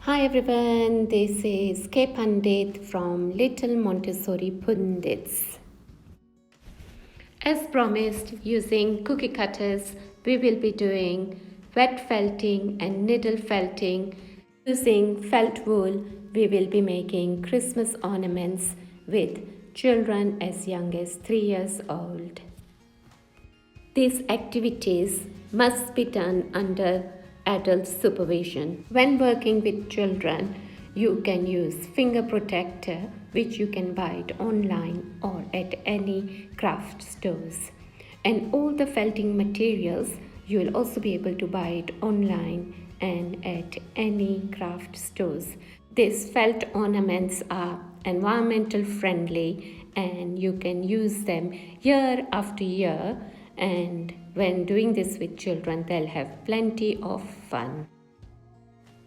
Hi everyone, this is K Pandit from Little Montessori Pundits. As promised, using cookie cutters, we will be doing wet felting and needle felting. Using felt wool, we will be making Christmas ornaments with children as young as 3 years old. These activities must be done under adult supervision. When working with children, you can use finger protector, which you can buy it online or at any craft stores. And all the felting materials, you will also be able to buy it online and at any craft stores. These felt ornaments are environmental friendly and you can use them year after year, and when doing this with children, they'll have plenty of fun.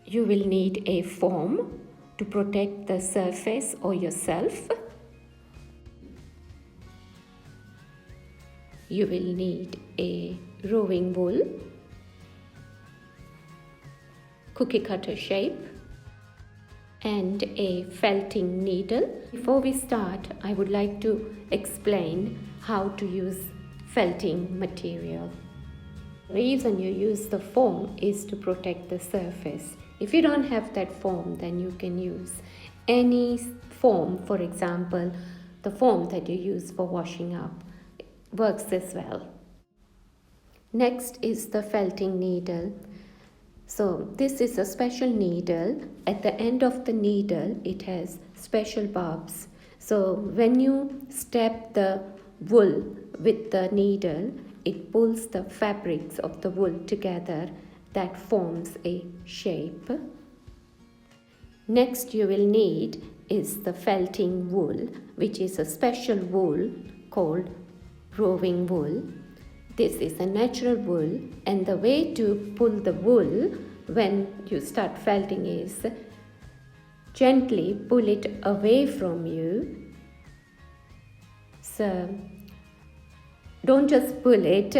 You will need a foam to protect the surface or yourself. You will need a roving wool, cookie cutter shape, and a felting needle. Before we start, I would like to explain how to use felting material. The reason you use the foam is to protect the surface. If you don't have that foam, then you can use any foam. For example, the foam that you use for washing up works as well. Next is the felting needle. So this is a special needle. At the end of the needle, it has special barbs. So when you step the wool with the needle, it pulls the fabrics of the wool together. That forms a shape. Next you will need is the felting wool, which is a special wool called roving wool. This is a natural wool, and the way to pull the wool when you start felting is gently pull it away from you. So don't just pull it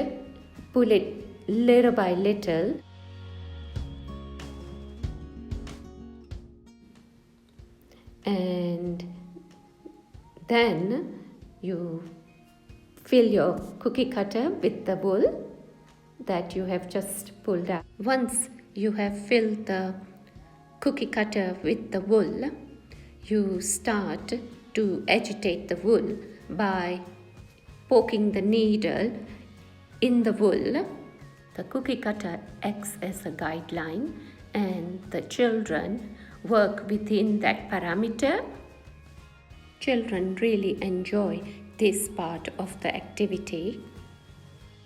little by little. And then you fill your cookie cutter with the wool that you have just pulled out. Once you have filled the cookie cutter with the wool, you start to agitate the wool by poking the needle in the wool. The cookie cutter acts as a guideline and the children work within that parameter. Children really enjoy this part of the activity.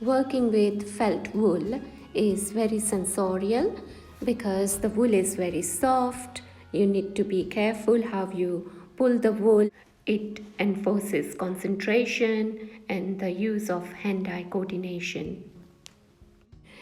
Working with felt wool is very sensorial because the wool is very soft. You need to be careful how you pull the wool. It enforces concentration and the use of hand-eye coordination.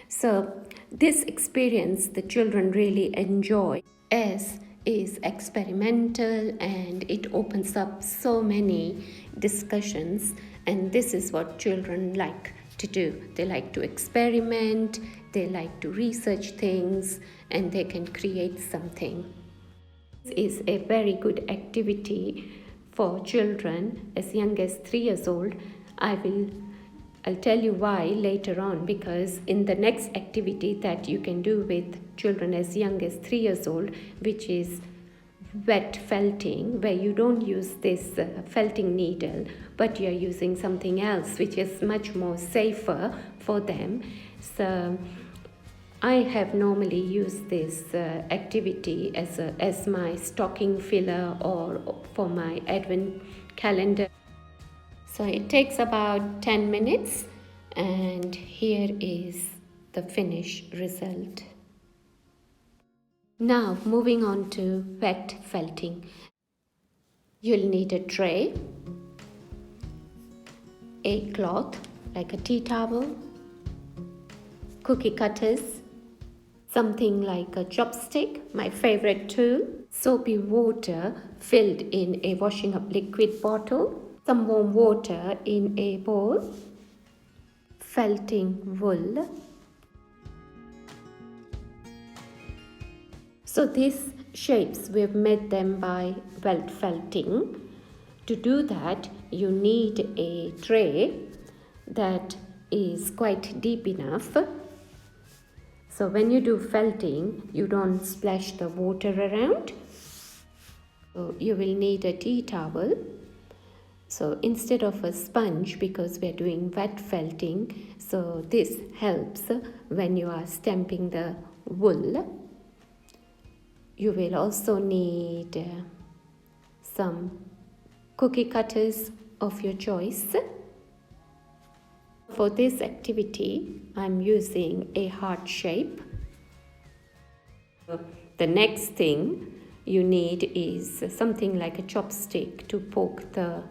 So this experience the children really enjoy, as is experimental, and it opens up so many discussions, and this is what children like to do. They like to experiment, they like to research things, and they can create something. This is a very good activity for children as young as 3 years old. I'll tell you why later on, because in the next activity that you can do with children as young as 3 years old, which is wet felting, where you don't use this felting needle, but you're using something else which is much more safer for them. So I have normally used this activity as my stocking filler or for my advent calendar. So it takes about 10 minutes, and here is the finished result. Now moving on to wet felting. You'll need a tray, a cloth like a tea towel, cookie cutters, something like a chopstick, my favorite tool, soapy water filled in a washing up liquid bottle, some warm water in a bowl, felting wool. So these shapes, we've made them by welt felting. To do that, you need a tray that is quite deep enough. So when you do felting, you don't splash the water around. So you will need a tea towel. So instead of a sponge, because we're doing wet felting, so this helps when you are stamping the wool. You will also need some cookie cutters of your choice. For this activity, I'm using a heart shape. The next thing you need is something like a chopstick to poke the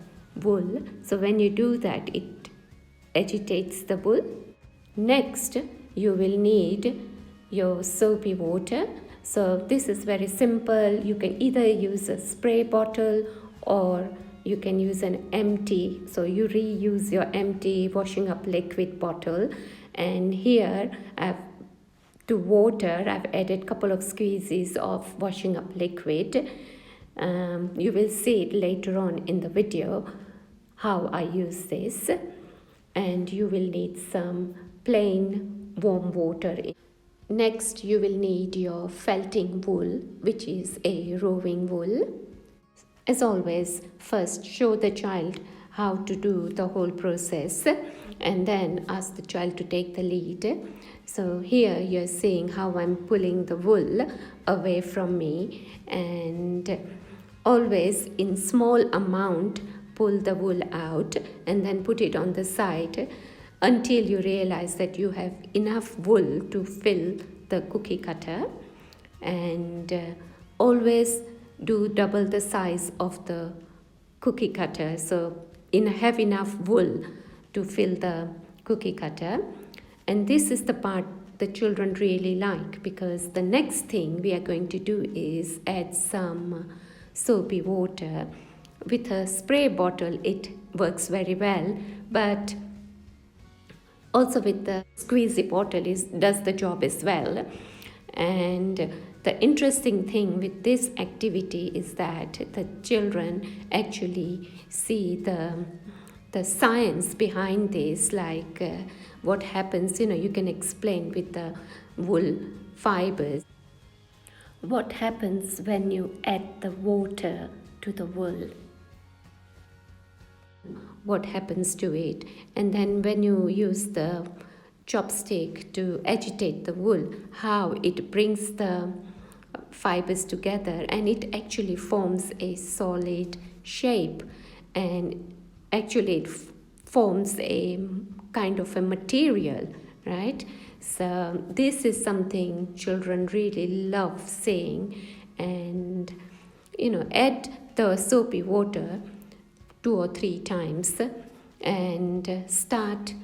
wool. So when you do that, it agitates the wool. Next, you will need your soapy water. So this is very simple. You can either use a spray bottle or you can use an empty. So you reuse your empty washing up liquid bottle. And here to water, I've added a couple of squeezes of washing up liquid. You will see it later on in the video how I use this. And you will need some plain warm water. Next, you will need your felting wool, which is a roving wool. As always, first show the child how to do the whole process and then ask the child to take the lead. So here you're seeing how I'm pulling the wool away from me, and always in small amount pull the wool out and then put it on the side until you realize that you have enough wool to fill the cookie cutter. And always do double the size of the cookie cutter, so have enough wool to fill the cookie cutter. And this is the part the children really like, because the next thing we are going to do is add some soapy water. With a spray bottle it works very well, but also with the squeezy bottle does the job as well. And the interesting thing with this activity is that the children actually see the science behind this, like what happens, you can explain with the wool fibers. What happens when you add the water to the wool? What happens to it? And then when you use the chopstick to agitate the wool, how it brings the fibers together and it actually forms a solid shape, and actually it forms a kind of a material, right? So this is something children really love seeing. And add the soapy water 2 or 3 times and start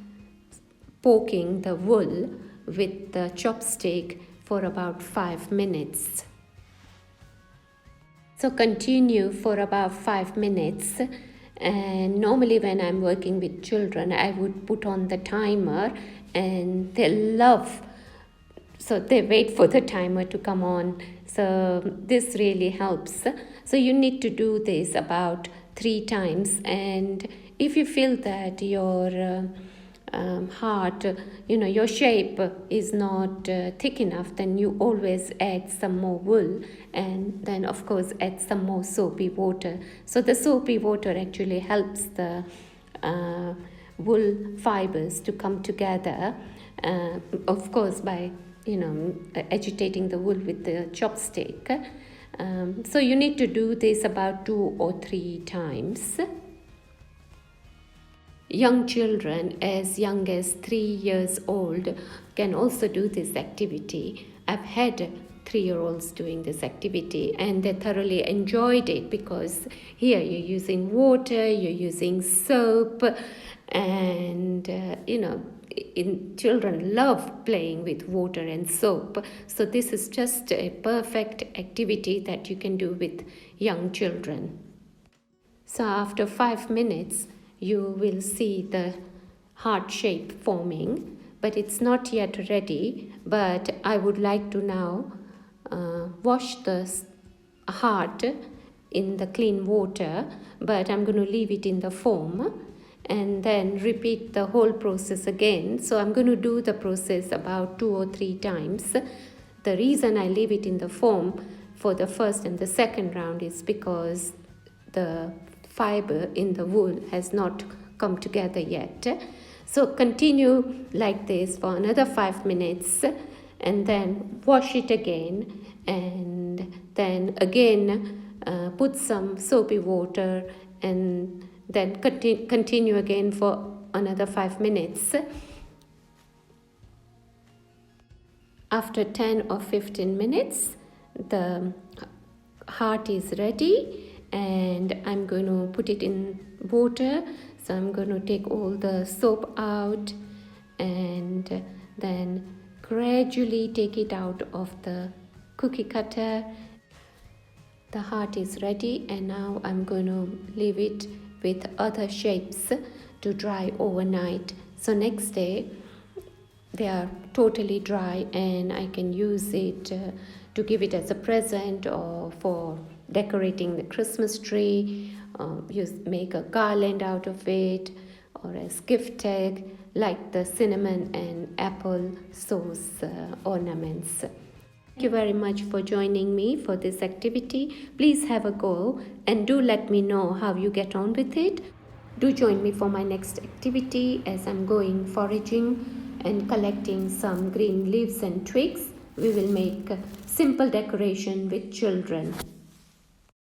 poking the wool with the chopstick for about 5 minutes. So continue for about 5 minutes. And normally when I'm working with children, I would put on the timer, and they love, so they wait for the timer to come on. So this really helps. So you need to do this about 3 times. And if you feel that your heart, your shape is not thick enough, then you always add some more wool, and then of course add some more soapy water. So the soapy water actually helps the wool fibers to come together, of course by agitating the wool with the chopstick. So you need to do this about 2 or 3 times. Young children as young as 3 years old can also do this activity. I've had 3-year-olds doing this activity and they thoroughly enjoyed it, because here you're using water, you're using soap, and children love playing with water and soap. So this is just a perfect activity that you can do with young children. So after 5 minutes, you will see the heart shape forming, but it's not yet ready. But I would like to now wash the heart in the clean water, but I'm going to leave it in the foam and then repeat the whole process again. So I'm going to do the process about 2 or 3 times. The reason I leave it in the foam for the first and the second round is because the fiber in the wool has not come together yet. So continue like this for another 5 minutes and then wash it again, and then again put some soapy water and then continue again for another 5 minutes. After 10 or 15 minutes, the heart is ready and I'm going to put it in water. So I'm going to take all the soap out and then gradually take it out of the cookie cutter. The heart is ready and now I'm going to leave it with other shapes to dry overnight. So next day they are totally dry and I can use it to give it as a present or for decorating the Christmas tree. Make a garland out of it or as gift tag like the cinnamon and apple sauce ornaments. Thank you very much for joining me for this activity. Please have a go and do let me know how you get on with it. Do join me for my next activity as I'm going foraging and collecting some green leaves and twigs. We will make a simple decoration with children.